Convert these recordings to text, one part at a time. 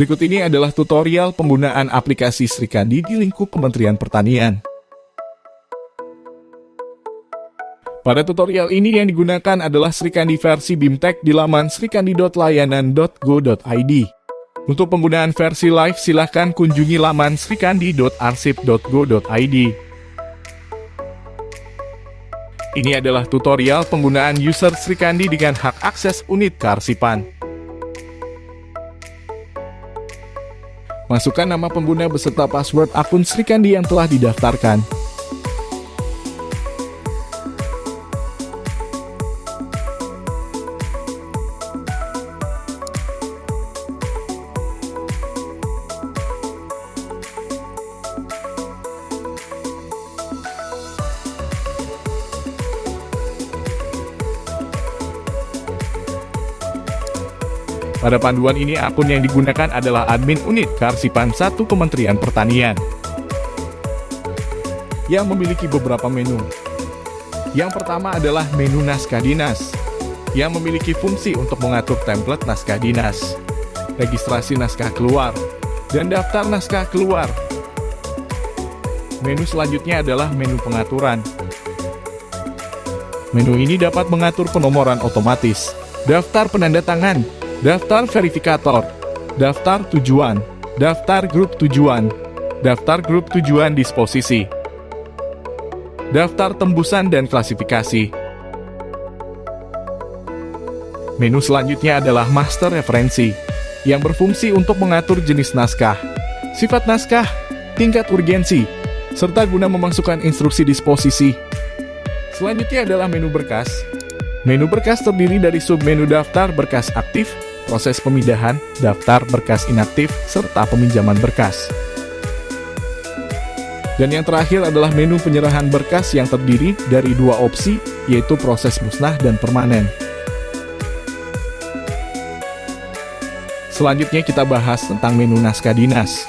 Berikut ini adalah tutorial penggunaan aplikasi Srikandi di lingkup Kementerian Pertanian. Pada tutorial ini yang digunakan adalah Srikandi versi BIMTEK di laman srikandi.layanan.go.id. Untuk penggunaan versi live, silahkan kunjungi laman srikandi.arsip.go.id. Ini adalah tutorial penggunaan user Srikandi dengan hak akses unit kearsipan. Masukkan nama pengguna beserta password akun Srikandi yang telah didaftarkan. Pada panduan ini, akun yang digunakan adalah admin unit kearsipan 1 Kementerian Pertanian yang memiliki beberapa menu. Yang pertama adalah menu naskah dinas yang memiliki fungsi untuk mengatur template naskah dinas, registrasi naskah keluar, dan daftar naskah keluar. Menu selanjutnya adalah menu pengaturan. Menu ini dapat mengatur penomoran otomatis, daftar penanda tangan, daftar verifikator, daftar tujuan, daftar grup tujuan disposisi, daftar tembusan dan klasifikasi. Menu selanjutnya adalah master referensi, yang berfungsi untuk mengatur jenis naskah, sifat naskah, tingkat urgensi, serta guna memasukkan instruksi disposisi. Selanjutnya adalah menu berkas. Menu berkas terdiri dari submenu daftar berkas aktif, proses pemindahan, daftar berkas inaktif, serta peminjaman berkas. Dan yang terakhir adalah menu penyerahan berkas yang terdiri dari 2 opsi, yaitu proses musnah dan permanen. Selanjutnya kita bahas tentang menu naskah dinas.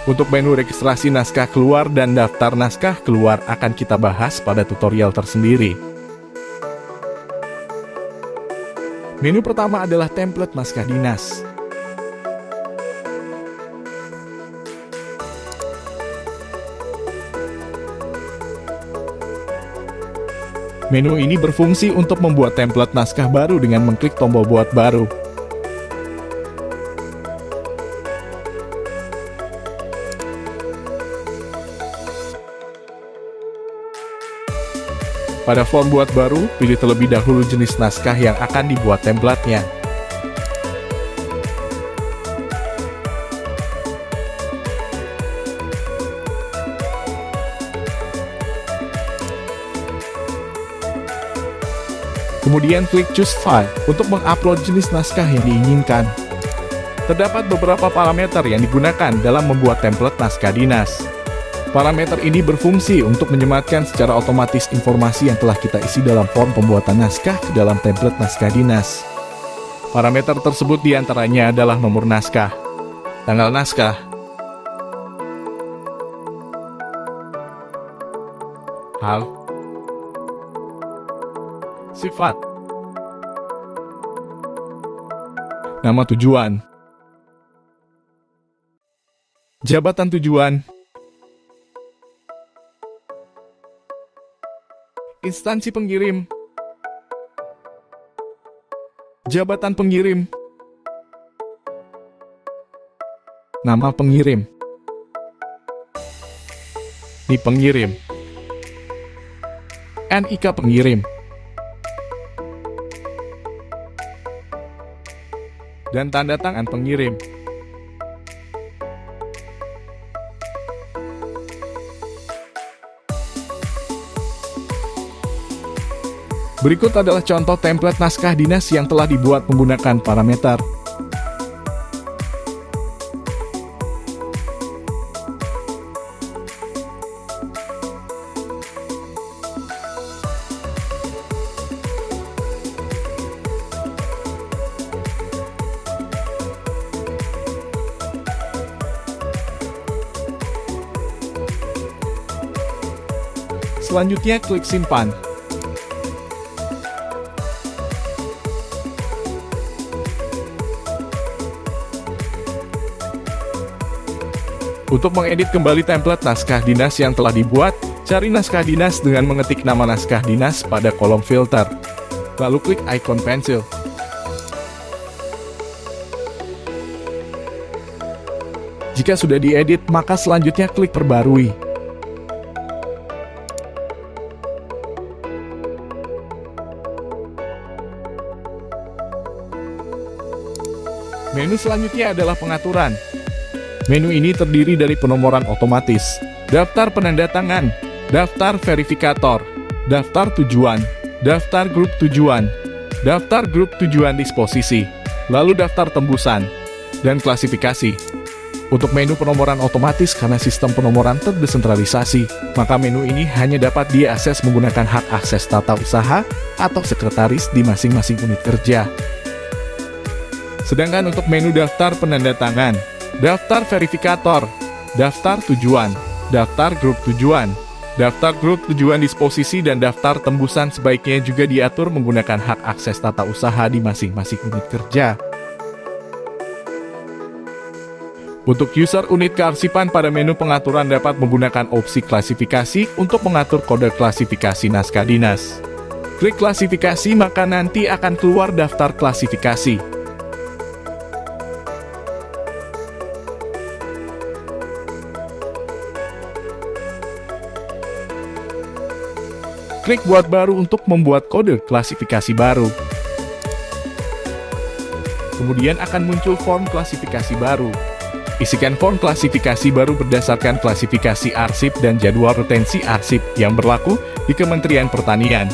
Untuk menu registrasi naskah keluar dan daftar naskah keluar akan kita bahas pada tutorial tersendiri. Menu pertama adalah template naskah dinas. Menu ini berfungsi untuk membuat template naskah baru dengan mengklik tombol buat baru. Pada form buat baru, pilih terlebih dahulu jenis naskah yang akan dibuat template-nya. Kemudian klik Choose File untuk mengupload jenis naskah yang diinginkan. Terdapat beberapa parameter yang digunakan dalam membuat template naskah dinas. Parameter ini berfungsi untuk menyematkan secara otomatis informasi yang telah kita isi dalam form pembuatan naskah ke dalam template naskah dinas. Parameter tersebut diantaranya adalah nomor naskah, tanggal naskah, hal, sifat, nama tujuan, jabatan tujuan, instansi pengirim, jabatan pengirim, nama pengirim, NIK pengirim, NIK pengirim, dan tanda tangan pengirim. Berikut adalah contoh template naskah dinas yang telah dibuat menggunakan parameter. Selanjutnya klik simpan. Untuk mengedit kembali template naskah dinas yang telah dibuat, cari naskah dinas dengan mengetik nama naskah dinas pada kolom filter. Lalu klik ikon pensil. Jika sudah diedit, maka selanjutnya klik perbarui. Menu selanjutnya adalah pengaturan. Menu ini terdiri dari penomoran otomatis, daftar penanda tangan, daftar verifikator, daftar tujuan, daftar grup tujuan disposisi, lalu daftar tembusan, dan klasifikasi. Untuk menu penomoran otomatis karena sistem penomoran terdesentralisasi, maka menu ini hanya dapat diakses menggunakan hak akses tata usaha atau sekretaris di masing-masing unit kerja. Sedangkan untuk menu daftar penanda tangan, daftar verifikator, daftar tujuan, daftar grup tujuan disposisi, dan daftar tembusan sebaiknya juga diatur menggunakan hak akses tata usaha di masing-masing unit kerja. Untuk user unit kearsipan, pada menu pengaturan dapat menggunakan opsi klasifikasi untuk mengatur kode klasifikasi naskah dinas. Klik klasifikasi, maka nanti akan keluar daftar klasifikasi. Klik buat baru untuk membuat kode klasifikasi baru. Kemudian akan muncul form klasifikasi baru. Isikan form klasifikasi baru berdasarkan klasifikasi arsip dan jadwal retensi arsip yang berlaku di Kementerian Pertanian.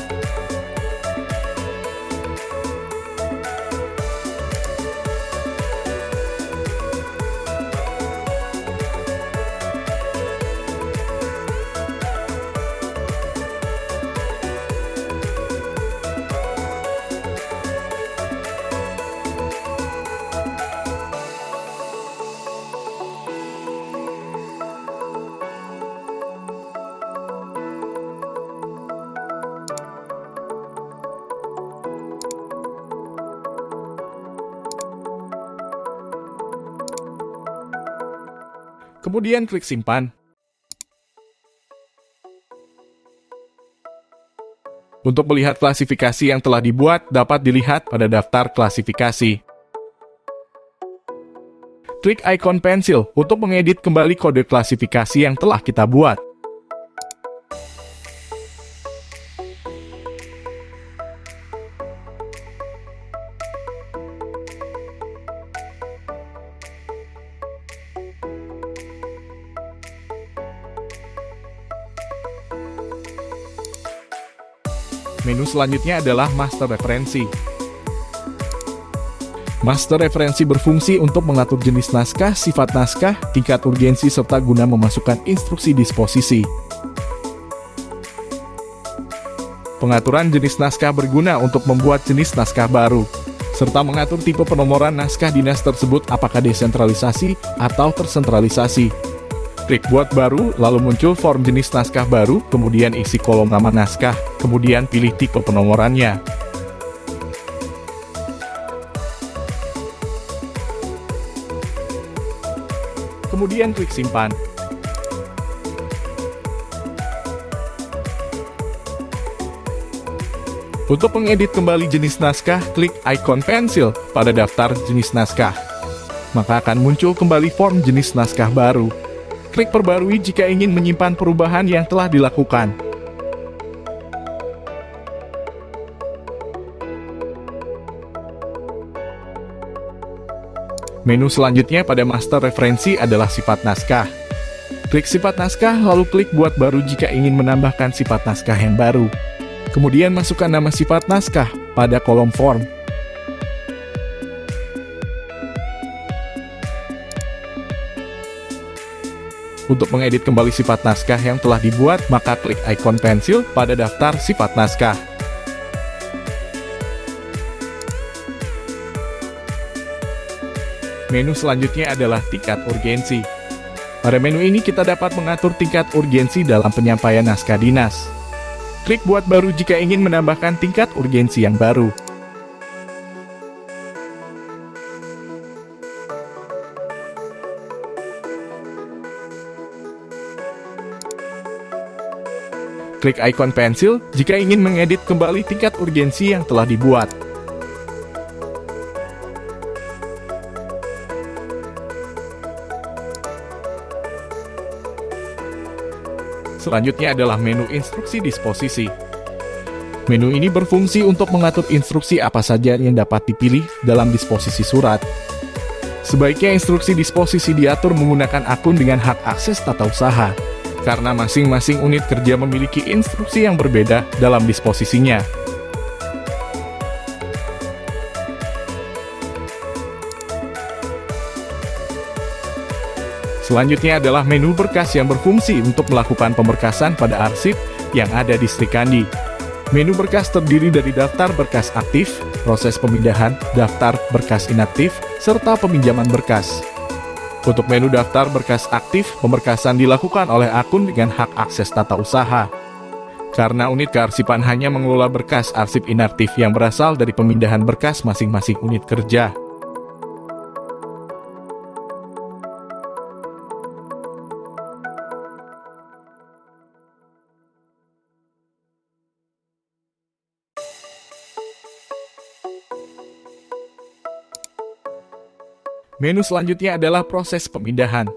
Kemudian klik simpan. Untuk melihat klasifikasi yang telah dibuat, dapat dilihat pada daftar klasifikasi. Klik ikon pensil untuk mengedit kembali kode klasifikasi yang telah kita buat. Menu selanjutnya adalah master referensi. Master referensi berfungsi untuk mengatur jenis naskah, sifat naskah, tingkat urgensi, serta guna memasukkan instruksi disposisi. Pengaturan jenis naskah berguna untuk membuat jenis naskah baru, serta mengatur tipe penomoran naskah dinas tersebut apakah desentralisasi atau tersentralisasi. Klik buat baru, lalu muncul form jenis naskah baru, kemudian isi kolom nama naskah, kemudian pilih tipe penomorannya. Kemudian klik simpan. Untuk mengedit kembali jenis naskah, klik ikon pensil pada daftar jenis naskah. Maka akan muncul kembali form jenis naskah baru. Klik perbarui jika ingin menyimpan perubahan yang telah dilakukan. Menu selanjutnya pada master referensi adalah sifat naskah. Klik sifat naskah, lalu klik buat baru jika ingin menambahkan sifat naskah yang baru. Kemudian masukkan nama sifat naskah pada kolom form. Untuk mengedit kembali sifat naskah yang telah dibuat, maka klik ikon pensil pada daftar sifat naskah. Menu selanjutnya adalah tingkat urgensi. Pada menu ini kita dapat mengatur tingkat urgensi dalam penyampaian naskah dinas. Klik buat baru jika ingin menambahkan tingkat urgensi yang baru. Klik ikon pensil jika ingin mengedit kembali tingkat urgensi yang telah dibuat. Selanjutnya adalah menu instruksi disposisi. Menu ini berfungsi untuk mengatur instruksi apa saja yang dapat dipilih dalam disposisi surat. Sebaiknya instruksi disposisi diatur menggunakan akun dengan hak akses tata usaha, karena masing-masing unit kerja memiliki instruksi yang berbeda dalam disposisinya. Selanjutnya adalah menu berkas yang berfungsi untuk melakukan pemberkasan pada arsip yang ada di Sri Kandi. Menu berkas terdiri dari daftar berkas aktif, proses pemindahan, daftar berkas inaktif, serta peminjaman berkas. Untuk menu daftar berkas aktif, pemberkasan dilakukan oleh akun dengan hak akses tata usaha. Karena unit kearsipan hanya mengelola berkas arsip inaktif yang berasal dari pemindahan berkas masing-masing unit kerja. Menu selanjutnya adalah proses pemindahan.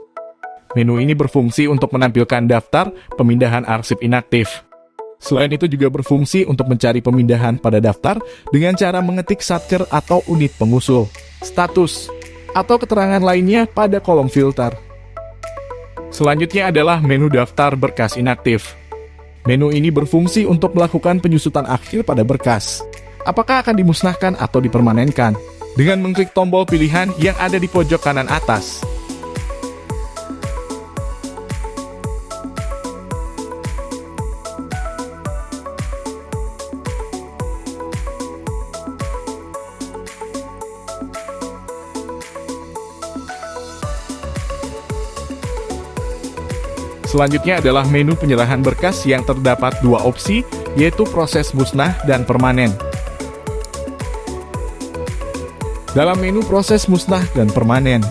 Menu ini berfungsi untuk menampilkan daftar pemindahan arsip inaktif. Selain itu juga berfungsi untuk mencari pemindahan pada daftar dengan cara mengetik satker atau unit pengusul, status, atau keterangan lainnya pada kolom filter. Selanjutnya adalah menu daftar berkas inaktif. Menu ini berfungsi untuk melakukan penyusutan akhir pada berkas. Apakah akan dimusnahkan atau dipermanenkan? Dengan mengklik tombol pilihan yang ada di pojok kanan atas. Selanjutnya adalah menu penyerahan berkas yang terdapat dua opsi, yaitu proses musnah dan permanen. Dalam menu proses musnah dan permanen,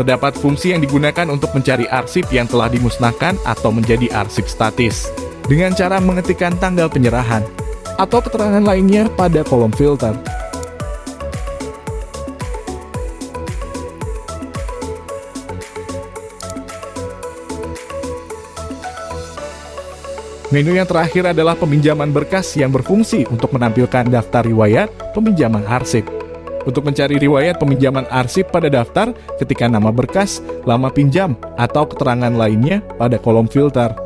terdapat fungsi yang digunakan untuk mencari arsip yang telah dimusnahkan atau menjadi arsip statis, dengan cara mengetikkan tanggal penyerahan, atau keterangan lainnya pada kolom filter. Menu yang terakhir adalah peminjaman berkas yang berfungsi untuk menampilkan daftar riwayat peminjaman arsip. Untuk mencari riwayat peminjaman arsip pada daftar, ketikkan nama berkas, lama pinjam, atau keterangan lainnya pada kolom filter.